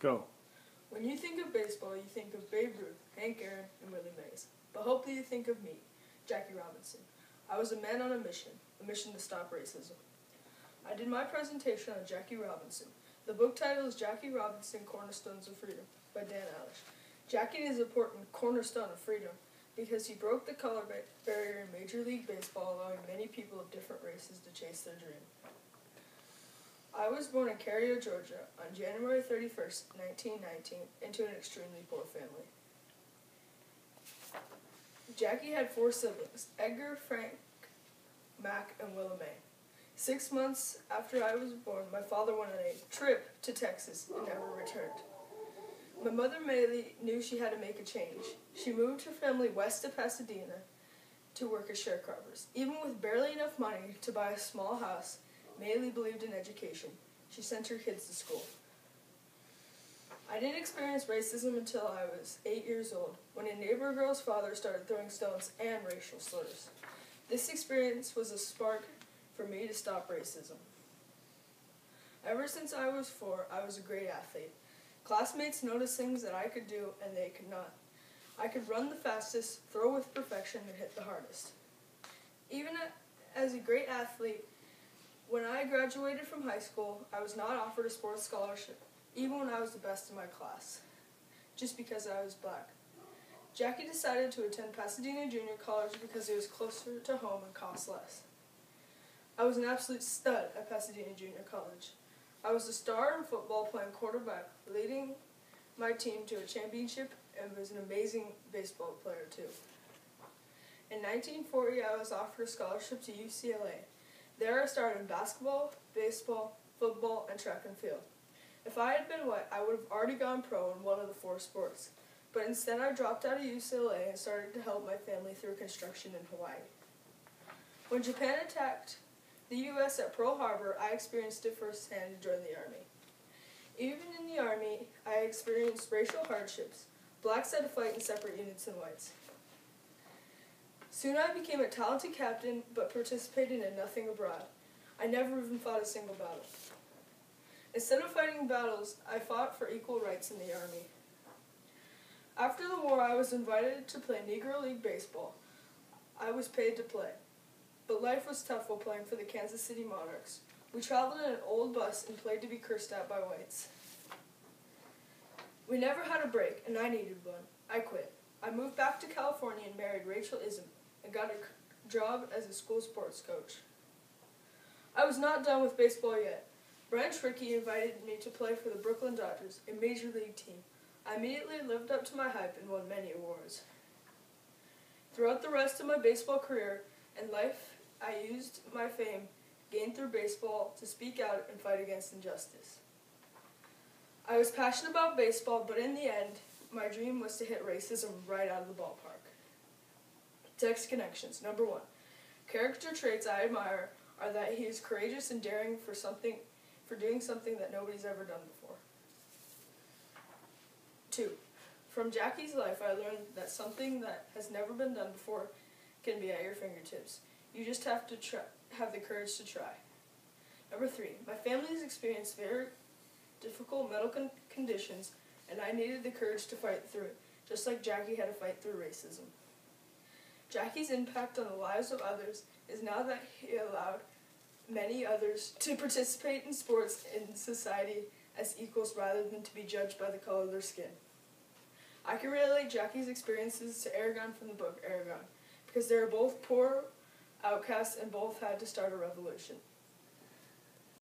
Go. When you think of baseball, you think of Babe Ruth, Hank Aaron, and Willie Mays. But hopefully you think of me, Jackie Robinson. I was a man on a mission to stop racism. I did my presentation on Jackie Robinson. The book title is Jackie Robinson, Cornerstones of Freedom by Dan Alish. Jackie is an important cornerstone of freedom because he broke the color barrier in Major League Baseball, allowing many people of different races to chase their dream. I was born in Carrier, Georgia on January 31st, 1919, into an extremely poor family. Jackie had 4 siblings, Edgar, Frank, Mac, and Willa Mae. 6 months after I was born, my father went on a trip to Texas and never returned. My mother, Maylee, knew she had to make a change. She moved her family west of Pasadena to work as sharecroppers. Even with barely enough money to buy a small house, Maylee believed in education. She sent her kids to school. I didn't experience racism until I was 8 years old, when a neighbor girl's father started throwing stones and racial slurs. This experience was a spark for me to stop racism. Ever since I was 4, I was a great athlete. Classmates noticed things that I could do and they could not. I could run the fastest, throw with perfection, and hit the hardest. Even as a great athlete, when I graduated from high school, I was not offered a sports scholarship, even when I was the best in my class, just because I was black. Jackie decided to attend Pasadena Junior College because it was closer to home and cost less. I was an absolute stud at Pasadena Junior College. I was a star in football, playing quarterback, leading my team to a championship, and was an amazing baseball player too. In 1940, I was offered a scholarship to UCLA. There I started in basketball, baseball, football, and track and field. If I had been white, I would have already gone pro in one of the 4 sports. But instead I dropped out of UCLA and started to help my family through construction in Hawaii. When Japan attacked the U.S. at Pearl Harbor, I experienced it firsthand to join the Army. Even in the Army, I experienced racial hardships. Blacks had to fight in separate units than whites. Soon I became a talented captain, but participated in nothing abroad. I never even fought a single battle. Instead of fighting battles, I fought for equal rights in the Army. After the war, I was invited to play Negro League baseball. I was paid to play, but life was tough while playing for the Kansas City Monarchs. We traveled in an old bus and played to be cursed at by whites. We never had a break, and I needed one. I quit. I moved back to California and married Rachel Ism, and got a job as a school sports coach. I was not done with baseball yet. Brian Trickey invited me to play for the Brooklyn Dodgers, a major league team. I immediately lived up to my hype and won many awards. Throughout the rest of my baseball career and life, I used my fame gained through baseball to speak out and fight against injustice. I was passionate about baseball, but in the end, my dream was to hit racism right out of the ballpark. Text connections. Number 1. Character traits I admire are that he is courageous and daring for doing something that nobody's ever done before. 2. From Jackie's life, I learned that something that has never been done before can be at your fingertips. You just have to have the courage to try. Number 3. My family has experienced very difficult medical conditions, and I needed the courage to fight through it, just like Jackie had to fight through racism. Jackie's impact on the lives of others is now that he allowed many others to participate in sports in society as equals rather than to be judged by the color of their skin. I can relate Jackie's experiences to Aragon from the book Aragon, because they are both poor outcasts and both had to start a revolution.